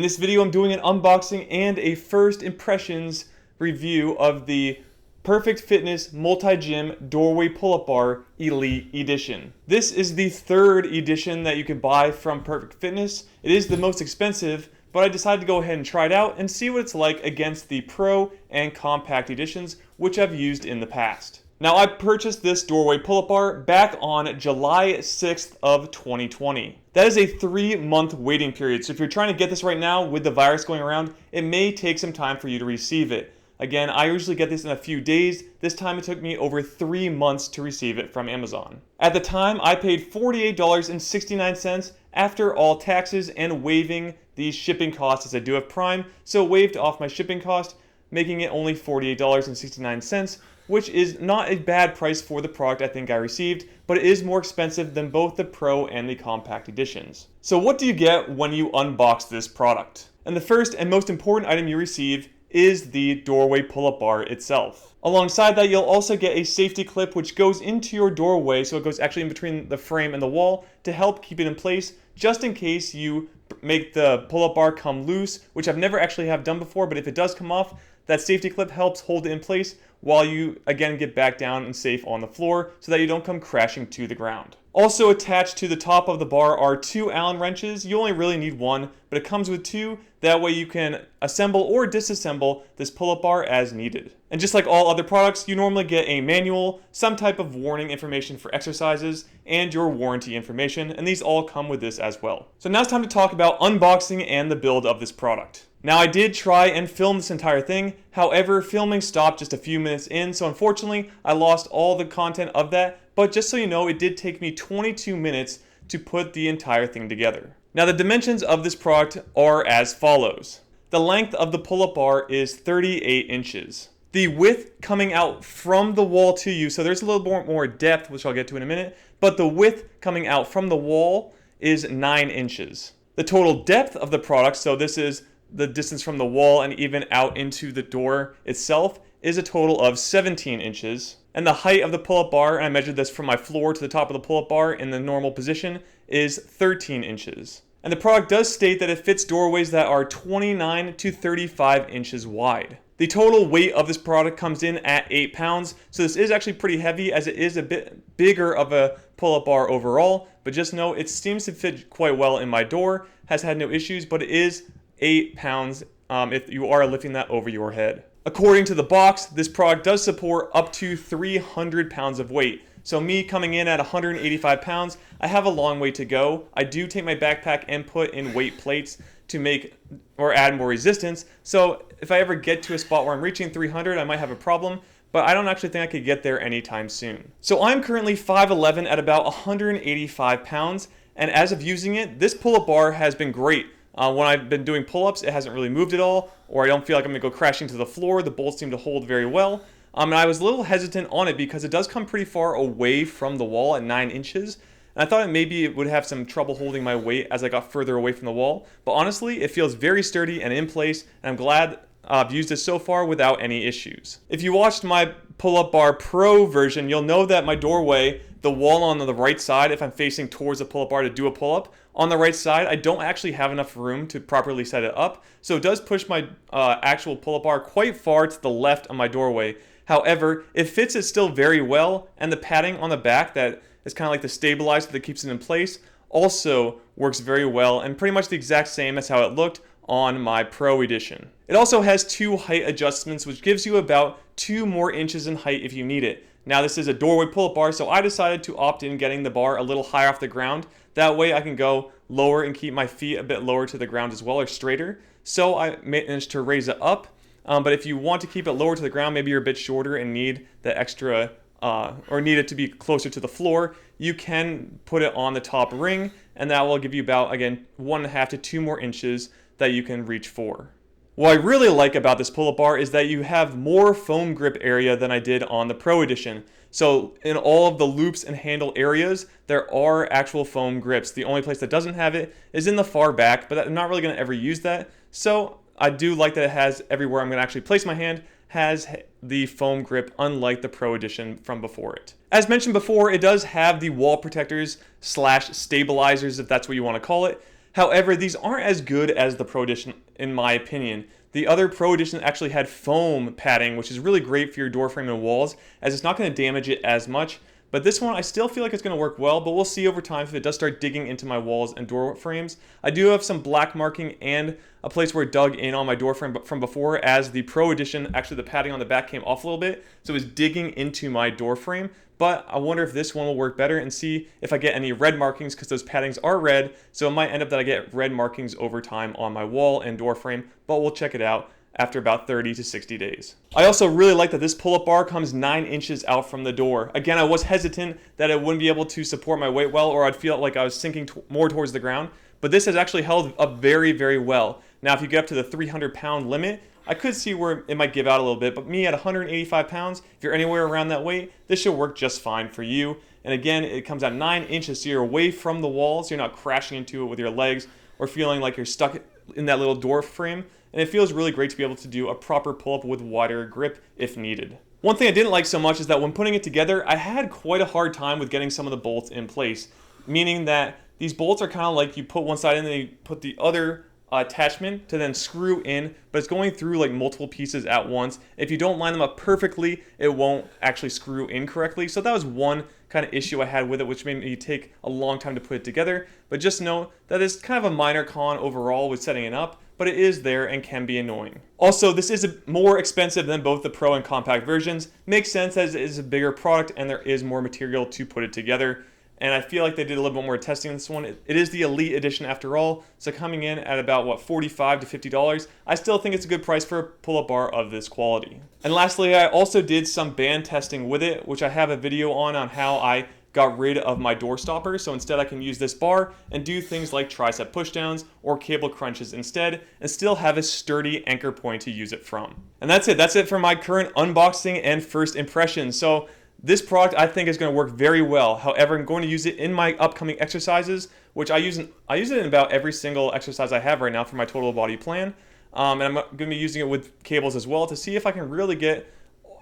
In this video, I'm doing an unboxing and a first impressions review of the Perfect Fitness Multi-Gym Doorway Pull-Up Bar Elite Edition. This is the third edition that you can buy from Perfect Fitness. It is the most expensive, but I decided to go ahead and try it out and see what it's like against the Pro and Compact editions, which I've used in the past. Now, I purchased this doorway pull-up bar back on July 6th of 2020. That is a 3-month waiting period, so if you're trying to get this right now with the virus going around, it may take some time for you to receive it. Again, I usually get this in a few days. This time it took me over 3 months to receive it from Amazon. At the time, I paid $48.69 after all taxes and waiving the shipping costs, as I do have Prime, so waived off my shipping cost, making it only $48.69, which is not a bad price for the product I think I received, but it is more expensive than both the Pro and the Compact editions. So what do you get when you unbox this product? And the first and most important item you receive is the doorway pull-up bar itself. Alongside that, you'll also get a safety clip which goes into your doorway, so it goes actually in between the frame and the wall to help keep it in place, just in case you make the pull-up bar come loose, which I've never actually have done before, but if it does come off, that safety clip helps hold it in place while you again get back down and safe on the floor so that you don't come crashing to the ground. Also attached to the top of the bar are 2 Allen wrenches. You only really need one, but it comes with 2. That way you can assemble or disassemble this pull-up bar as needed. And just like all other products, you normally get a manual, some type of warning information for exercises, and your warranty information, and these all come with this as well. So now it's time to talk about unboxing and the build of this product. Now, I did try and film this entire thing, however, filming stopped just a few minutes in, so unfortunately, I lost all the content of that, but just so you know, it did take me 22 minutes to put the entire thing together. Now, the dimensions of this product are as follows. The length of the pull-up bar is 38 inches. The width coming out from the wall to you, so there's a little more depth, which I'll get to in a minute, but the width coming out from the wall is 9 inches. The total depth of the product, so this is the distance from the wall and even out into the door itself, is a total of 17 inches. And the height of the pull-up bar, and I measured this from my floor to the top of the pull-up bar in the normal position, is 13 inches. And the product does state that it fits doorways that are 29 to 35 inches wide. The total weight of this product comes in at 8 pounds, so this is actually pretty heavy as it is a bit bigger of a pull-up bar overall, but just know it seems to fit quite well in my door, has had no issues, but it is 8 pounds if you are lifting that over your head. According to the box, this product does support up to 300 pounds of weight. So me coming in at 185 pounds, I have a long way to go. I do take my backpack and put in weight plates to make or add more resistance. So if I ever get to a spot where I'm reaching 300, I might have a problem, but I don't actually think I could get there anytime soon. So I'm currently 5'11" at about 185 pounds, and as of using it, this pull-up bar has been great. When I've been doing pull-ups, it hasn't really moved at all, or I don't feel like I'm going to go crashing to the floor. The bolts seem to hold very well. And I was a little hesitant on it because it does come pretty far away from the wall at 9 inches. And I thought maybe it would have some trouble holding my weight as I got further away from the wall. But honestly, it feels very sturdy and in place, and I'm glad I've used it so far without any issues. If you watched my Pull-Up Bar Pro version, you'll know that my doorway, the wall on the right side, if I'm facing towards the pull-up bar to do a pull-up, on the right side, I don't actually have enough room to properly set it up, so it does push my actual pull-up bar quite far to the left of my doorway. However, it fits it still very well, and the padding on the back that is kind of like the stabilizer that keeps it in place also works very well, and pretty much the exact same as how it looked on my Pro edition. It also has 2 height adjustments, which gives you about 2 more inches in height if you need it. Now, this is a doorway pull-up bar, so I decided to opt in getting the bar a little higher off the ground. That way I can go lower and keep my feet a bit lower to the ground as well, or straighter. So I managed to raise it up. But if you want to keep it lower to the ground, maybe you're a bit shorter and need the extra, or need it to be closer to the floor, you can put it on the top ring, and that will give you about, again, 1.5 to 2 more inches that you can reach for. What I really like about this pull-up bar is that you have more foam grip area than I did on the Pro edition. So in all of the loops and handle areas, there are actual foam grips. The only place that doesn't have it is in the far back, but I'm not really going to ever use that. So I do like that it has everywhere I'm going to actually place my hand has the foam grip, unlike the Pro edition from before it. As mentioned before, it does have the wall protectors / stabilizers, if that's what you want to call it. However, these aren't as good as the Pro Edition in my opinion. The other Pro Edition actually had foam padding, which is really great for your door frame and walls, as it's not going to damage it as much. But this one, I still feel like it's going to work well, but we'll see over time if it does start digging into my walls and door frames. I do have some black marking and a place where it dug in on my door frame from before, as the Pro Edition, actually the padding on the back came off a little bit, so it was digging into my door frame. But I wonder if this one will work better, and see if I get any red markings, because those paddings are red, so it might end up that I get red markings over time on my wall and door frame, but we'll check it out after about 30 to 60 days. I also really like that this pull-up bar comes 9 inches out from the door. Again, I was hesitant that it wouldn't be able to support my weight well, or I'd feel like I was sinking more towards the ground, but this has actually held up very, very well. Now, if you get up to the 300-pound limit, I could see where it might give out a little bit, but me at 185 pounds, if you're anywhere around that weight, this should work just fine for you. And again, it comes out 9 inches, so you're away from the walls, you're not crashing into it with your legs, or feeling like you're stuck in that little door frame. And it feels really great to be able to do a proper pull-up with wider grip if needed. One thing I didn't like so much is that when putting it together, I had quite a hard time with getting some of the bolts in place. Meaning that these bolts are kind of like you put one side in and then you put the other attachment to then screw in, but it's going through like multiple pieces at once. If you don't line them up perfectly, it won't actually screw in correctly. So that was one kind of issue I had with it, which made me take a long time to put it together. But just know that it's kind of a minor con overall with setting it up, but it is there and can be annoying. Also, this is more expensive than both the Pro and compact versions. Makes sense as it is a bigger product and there is more material to put it together. And I feel like they did a little bit more testing on this one. It is the Elite Edition after all, so coming in at about, what, $45 to $50, I still think it's a good price for a pull-up bar of this quality. And lastly, I also did some band testing with it, which I have a video on how I got rid of my door stopper, so instead I can use this bar and do things like tricep pushdowns or cable crunches instead, and still have a sturdy anchor point to use it from. And that's it for my current unboxing and first impressions. So this product I think is going to work very well. However, I'm going to use it in my upcoming exercises, which I use it in about every single exercise I have right now for my total body plan. And I'm going to be using it with cables as well to see if I can really get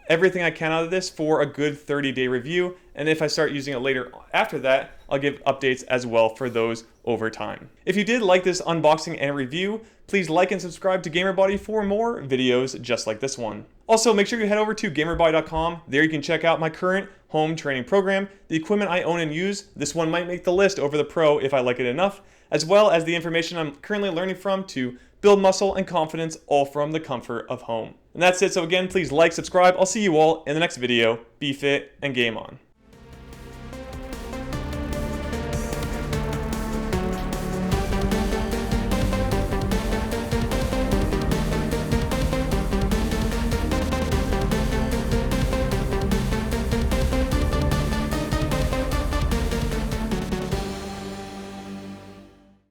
everything I can out of this for a good 30-day review. And if I start using it later after that, I'll give updates as well for those over time. If you did like this unboxing and review, please like and subscribe to GamerBody for more videos just like this one. Also, make sure you head over to GamerBody.com. There you can check out my current home training program, the equipment I own and use. This one might make the list over the Pro if I like it enough, as well as the information I'm currently learning from to build muscle and confidence, all from the comfort of home. And that's it. So again, please like, subscribe. I'll see you all in the next video. Be fit and game on.